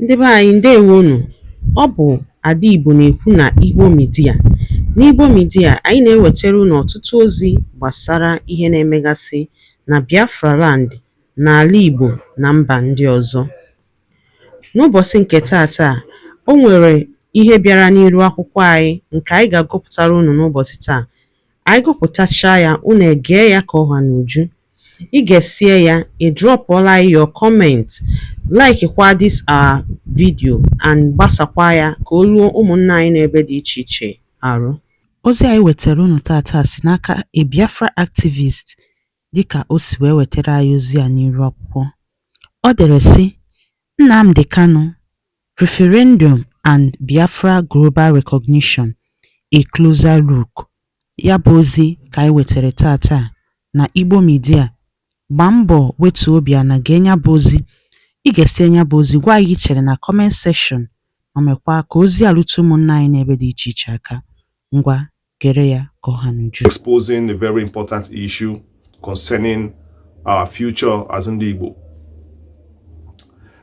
Ndị be anyị ndewonu. Ọ bụ Ada Igbo na-ekwu na Igbo Media. N'Igbo Media, anyị na-ewetara unu ọtụtụ ozi gbasara ihe na-emegasị na Biafra land, n'ala Igbo na mba ndị ọzọ. N'ụbọchị nke taata, o nwere ihe bịara n'iru akwụkwọ anyị nke anyị ga-agụpụtara unu n'ụbọchị taa. Anyị gụpụtachaa ya, unu egee ya ka ọha n'uju. Ị ga-esie ya, ị drọpụọla your comment, like kwa this our video and gbasakwa ya ka o ruo ụmụnna anyị n'ebe dị iche iche arụ. Ozi anyị wetara unu tata si n'aka a Biafra activist, dịka o si wee wetara anyị ozi a n'iru akwụkwọ. Ọ dere sị: Nnamdi Kanu, Referendum and Biafra Global Recognition, a closer look. Ya bụ ozi ka anyị wetara tata na Igbo Media. Gbaa mbọ wetuo obi ana gee nya bụ ozi. Ị ga-esi nya bụ ozi gwa anyị chere na comment section, ma mekwa ka ozi alụtụ ụmụnna anyị n'ebe dị iche iche aka. Ngwa gere ya ka ọha n'uju. Exposing a very important issue concerning our future as Ndi Igbo.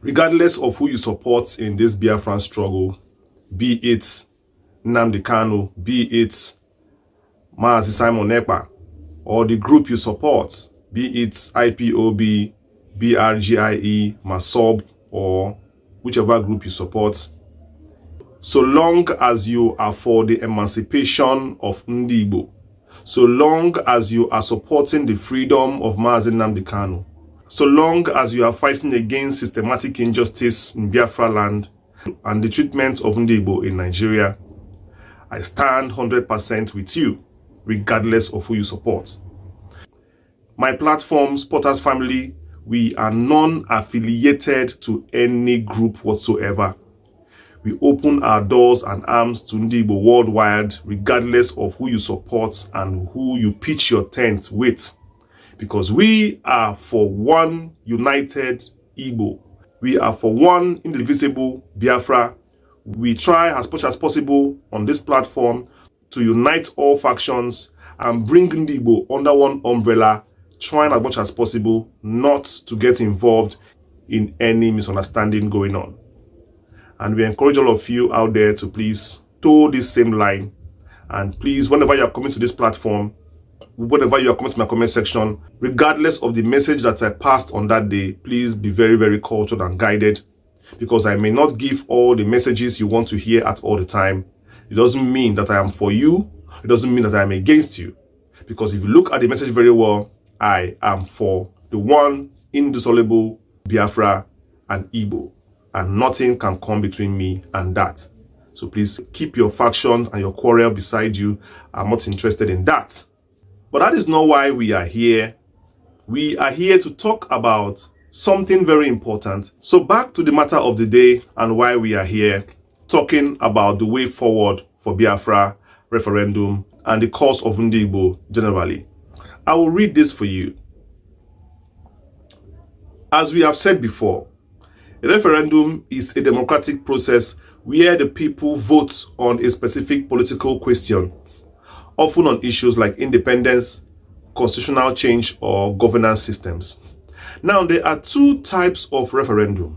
Regardless of who you support in this Biafran struggle, be it Nnamdi Kanu, be it Mazi Simon Ekpa, or the group you support, be it IPOB, BRGIE, MASOB, or whichever group you support, so long as you are for the emancipation of Ndi Igbo, so long as you are supporting the freedom of Mazi Nnamdi Kanu, so long as you are fighting against systematic injustice in Biafra land and the treatment of Ndi Igbo in Nigeria, I stand 100% with you, regardless of who you support. My platform, Spotters Family, we are non-affiliated to any group whatsoever. We open our doors and arms to Ndi Igbo worldwide, regardless of who you support and who you pitch your tent with. Because we are for one united Igbo. We are for one indivisible Biafra. We try as much as possible on this platform to unite all factions and bring Ndi Igbo under one umbrella, trying as much as possible not to get involved in any misunderstanding going on. And we encourage all of you out there to please toe this same line. And please, whenever you are coming to this platform, whenever you are coming to my comment section, regardless of the message that I passed on that day, please be very, very cultured and guided, because I may not give all the messages you want to hear at all the time. It doesn't mean that I am for you. It doesn't mean that I am against you. Because if you look at the message very well, I am for the one indissoluble Biafra and Igbo, and nothing can come between me and that. So please keep your faction and your quarrel beside you. I'm not interested in that. But that is not why we are here. We are here to talk about something very important. So back to the matter of the day and why we are here, talking about the way forward for Biafra, referendum, and the cause of Ndi Igbo generally. I will read this for you. As we have said before, a referendum is a democratic process where the people vote on a specific political question, often on issues like independence, constitutional change, or governance systems. Now, there are two types of referendum,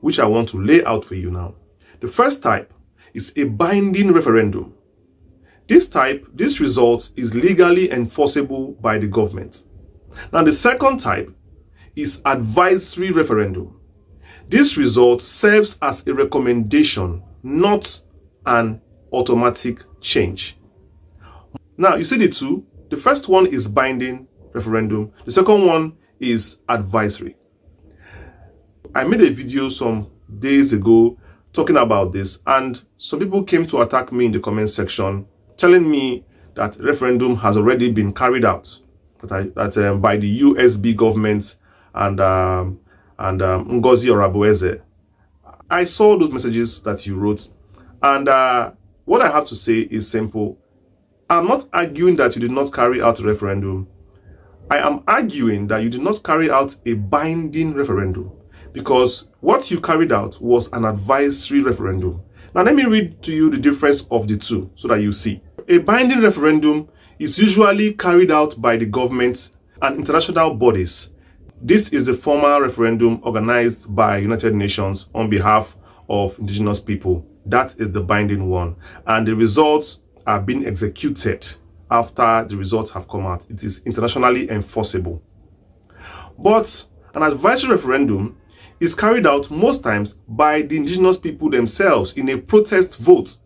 which I want to lay out for you now. The first type is a binding referendum. This result is legally enforceable by the government. Now, the second type is advisory referendum. This result serves as a recommendation, not an automatic change. Now, you see the two. The first one is binding referendum. The second one is advisory. I made a video some days ago talking about this, and some people came to attack me in the comment section, telling me that referendum has already been carried out, by the USB government and Ngozi Orabueze. I saw those messages that you wrote, and what I have to say is simple. I'm not arguing that you did not carry out a referendum. I am arguing that you did not carry out a binding referendum, because what you carried out was an advisory referendum. Now let me read to you the difference of the two so that you see. A binding referendum is usually carried out by the government and international bodies This is the formal referendum organized by United Nations on behalf of indigenous people. That is the binding one. And the results are being executed after the results have come out. It is internationally enforceable. But an advisory referendum is carried out most times by the indigenous people themselves in a protest vote,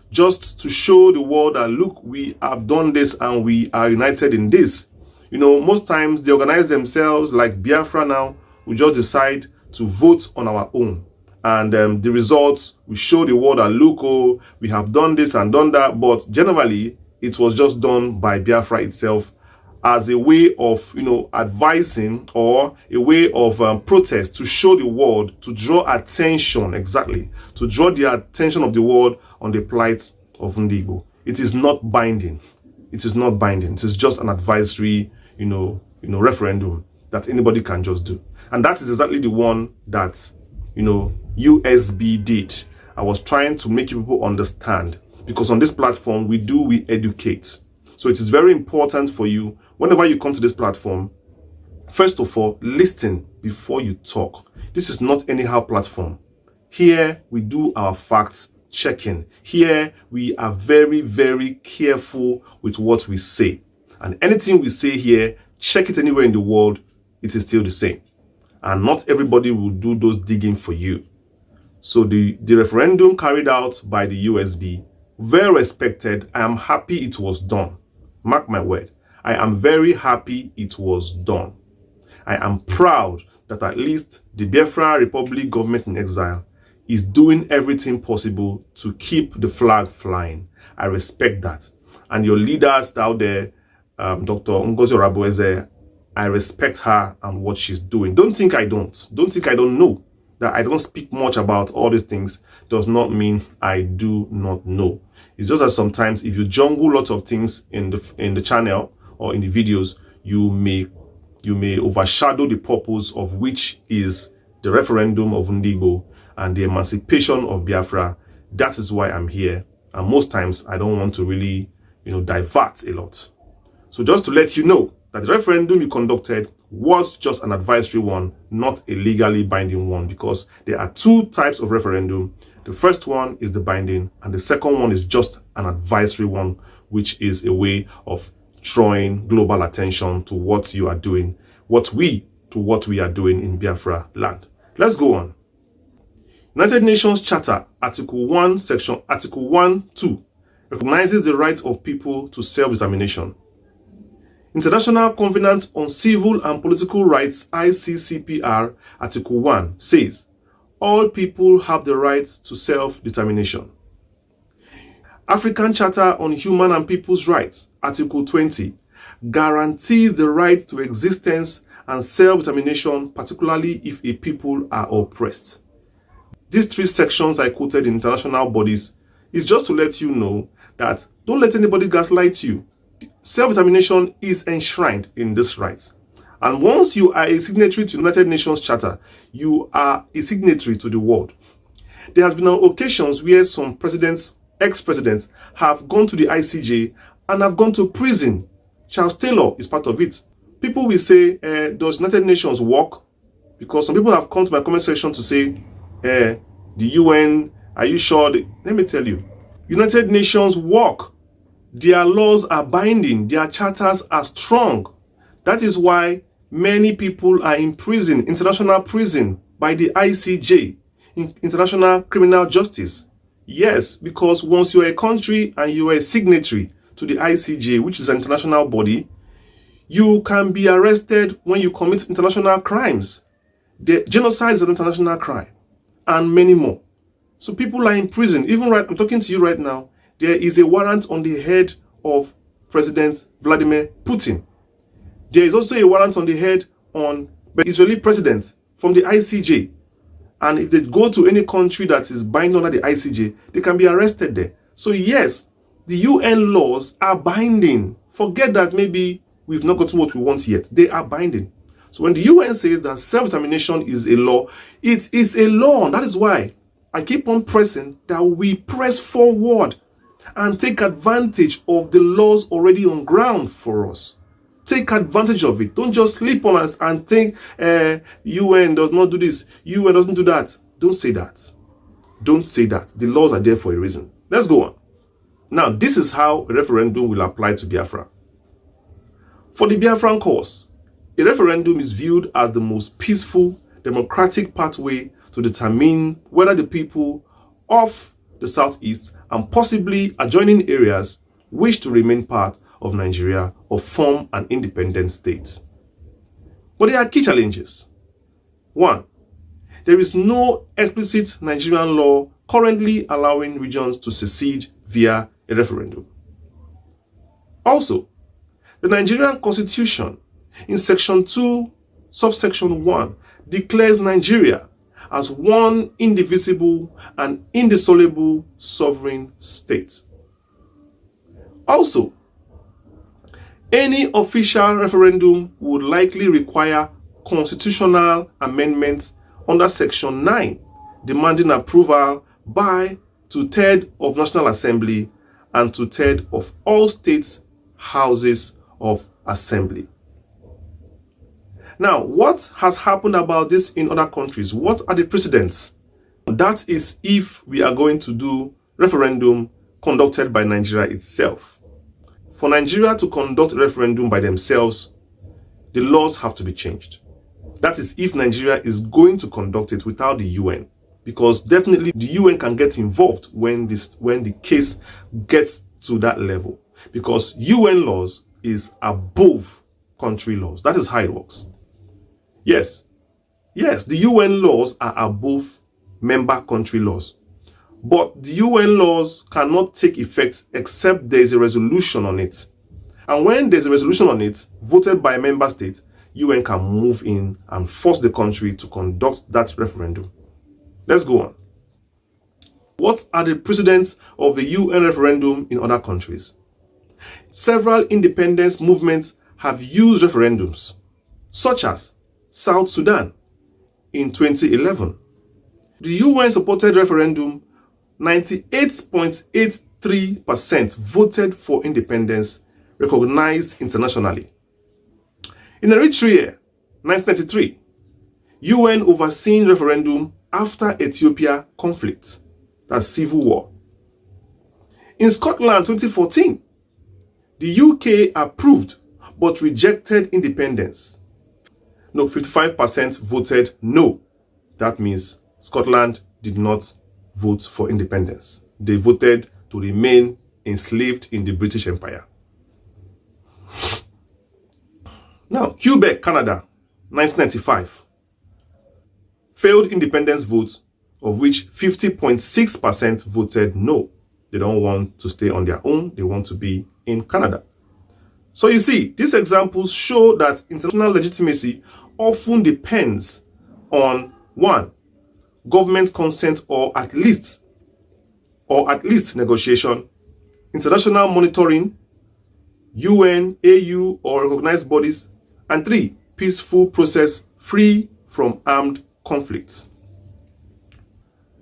just to show the world that, look, we have done this and we are united in this. You know, most times they organize themselves, like Biafra now. We just decide to vote on our own. And the results, we show the world that, look, oh, we have done this and done that. But generally, it was just done by Biafra itself as a way of, you know, advising, or a way of protest, to show the world, to draw attention, exactly, to draw the attention of the world on the plight of Ndigbo. It is not binding. It is not binding. It is just an advisory, you know, referendum that anybody can just do. And that is exactly the one that, you know, USB did. I was trying to make people understand, because on this platform, we educate. So it is very important for you, whenever you come to this platform, first of all, listen before you talk. This is not anyhow platform. Here, we do our facts checking. Here, we are very, very careful with what we say. And anything we say here, check it anywhere in the world, it is still the same. And not everybody will do those digging for you. So the referendum carried out by the USB, very respected. I am happy it was done. Mark my word. I am very happy it was done. I am proud that at least the Biafra Republic government in exile is doing everything possible to keep the flag flying. I respect that. And your leaders out there, Dr. Ngozi Rabueze, I respect her and what she's doing. Don't think I don't. Don't think I don't know. That I don't speak much about all these things does not mean I do not know. It's just that sometimes if you jungle lots of things in the channel or in the videos, you may overshadow the purpose of which is the referendum of Ndigbo and the emancipation of Biafra. That is why I'm here. And most times I don't want to really, divert a lot. So just to let you know that the referendum you conducted was just an advisory one, not a legally binding one, because there are two types of referendum. The first one is the binding, and the second one is just an advisory one, which is a way of drawing global attention to what you are doing, what we are doing in Biafra land. Let's go on. United Nations Charter, Article 1, Section Article 1(2) recognizes the right of people to self-determination. International Covenant on Civil and Political Rights, ICCPR, Article 1 says, all people have the right to self-determination. African Charter on Human and People's Rights, Article 20, guarantees the right to existence and self-determination, particularly if a people are oppressed. These three sections I quoted in international bodies is just to let you know that don't let anybody gaslight you. Self-determination is enshrined in this right. And once you are a signatory to United Nations Charter, you are a signatory to the world. There has been occasions where some presidents, ex-presidents, have gone to the ICJ and have gone to prison. Charles Taylor is part of it. People will say, does United Nations work? Because some people have come to my comment section to say, the UN, are you sure? Let me tell you, United Nations work. Their laws are binding. Their charters are strong. That is why many people are in prison, international prison, by the ICJ, International Criminal Justice. Yes, because once you're a country and you are a signatory to the ICJ, which is an international body, you can be arrested when you commit international crimes. The genocide is an international crime, and many more. So people are in prison. Even I'm talking to you right now, there is a warrant on the head of President Vladimir Putin. There is also a warrant on the head on the Israeli president from the ICJ. And if they go to any country that is bound under the ICJ, they can be arrested there. So yes, the UN laws are binding. Forget that maybe we've not gotten what we want yet. They are binding. So when the UN says that self-determination is a law, it is a law. That is why I keep on pressing that we press forward and take advantage of the laws already on ground for us. Take advantage of it. Don't just sleep on us and think UN does not do this, UN doesn't do that. Don't say that. Don't say that. The laws are there for a reason. Let's go on. Now, this is how a referendum will apply to Biafra. For the Biafran cause, a referendum is viewed as the most peaceful, democratic pathway to determine whether the people of the Southeast and possibly adjoining areas wish to remain part of Nigeria or form an independent state. But there are key challenges. 1. There is no explicit Nigerian law currently allowing regions to secede via a referendum. Also, the Nigerian Constitution in Section 2, subsection 1, declares Nigeria as one indivisible and indissoluble sovereign state. Also, any official referendum would likely require constitutional amendments under Section 9, demanding approval by 2/3 of National Assembly and 2/3 of all states' houses of assembly. Now, what has happened about this in other countries? What are the precedents? That is if we are going to do referendum conducted by Nigeria itself. For Nigeria to conduct a referendum by themselves, the laws have to be changed. That is if Nigeria is going to conduct it without the UN, because definitely the UN can get involved when the case gets to that level, because UN laws is above country laws. That is how it works. Yes, the UN laws are above member country laws, but the UN laws cannot take effect except there is a resolution on it. And when there's a resolution on it, voted by a member state, UN can move in and force the country to conduct that referendum. Let's go on. What are the precedents of the UN referendum in other countries? Several independence movements have used referendums, such as South Sudan in 2011. The UN-supported referendum, 98.83% voted for independence, recognized internationally. In Eritrea, 1993, UN overseen referendum after Ethiopia conflict, that's civil war. In Scotland, 2014, the UK approved but rejected independence. No, 55% voted no. That means Scotland did not vote for independence. They voted to remain enslaved in the British Empire. Now, Quebec, Canada, 1995. Failed independence votes, of which 50.6% voted no. They don't want to stay on their own. They want to be in Canada. So you see, these examples show that international legitimacy often depends on 1, government consent or at least negotiation, international monitoring, UN, AU or recognized bodies, and 3, peaceful process free from armed conflict.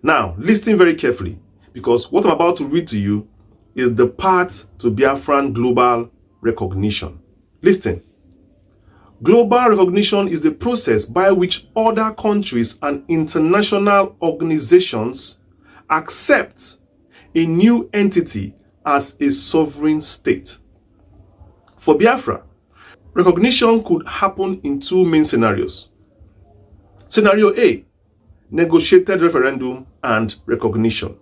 Now, listen very carefully, because what I'm about to read to you is the path to Biafran global recognition. Listen. Global recognition is the process by which other countries and international organizations accept a new entity as a sovereign state. For Biafra, recognition could happen in 2 main scenarios. Scenario A, negotiated referendum and recognition,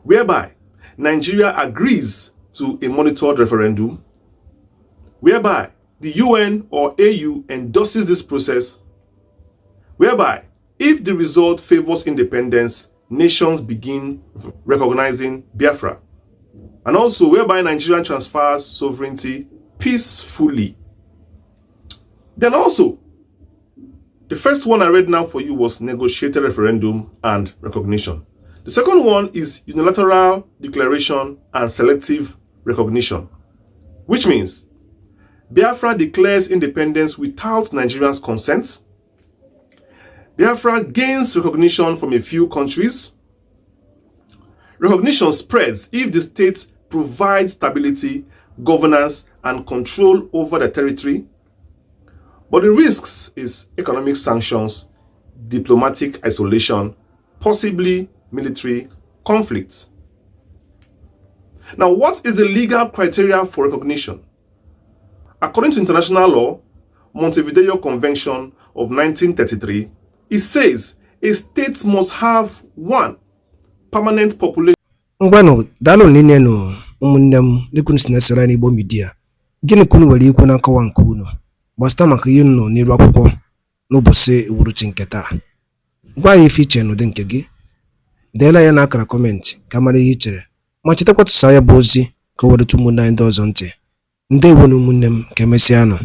whereby Nigeria agrees to a monitored referendum, whereby the UN or AU endorses this process, whereby if the result favors independence, nations begin recognizing Biafra, and also whereby Nigeria transfers sovereignty peacefully. Then also, the first one I read now for you was negotiated referendum and recognition. The second one is unilateral declaration and selective recognition, which means Biafra declares independence without Nigerians' consent. Biafra gains recognition from a few countries. Recognition spreads if the state provides stability, governance, and control over the territory. But the risks is economic sanctions, diplomatic isolation, possibly military conflict. Now, what is the legal criteria for recognition? According to international law, Montevideo Convention of 1933, it says a state must have one permanent population. Ngwano daalụ nne nụ ụmụnne m dịka si na-esere n'Igbo Media. Gịnị ka unu nwere ikwu na nkọwa nke unu gbasara maka ihe unu n'iru akwụkwọ n'ụbọchị uhuruchi nke taa? Gwa anyị ife iche n'ụdị nke gị, deela ya n'akara kọmentị ka mara ihe i chere, ma chetakwa tụsa ya bụ ozi ka o were ụmụnne anyị ndị ọzọ ntị. Ndewo na ụmụnne m, ka emesịanụ.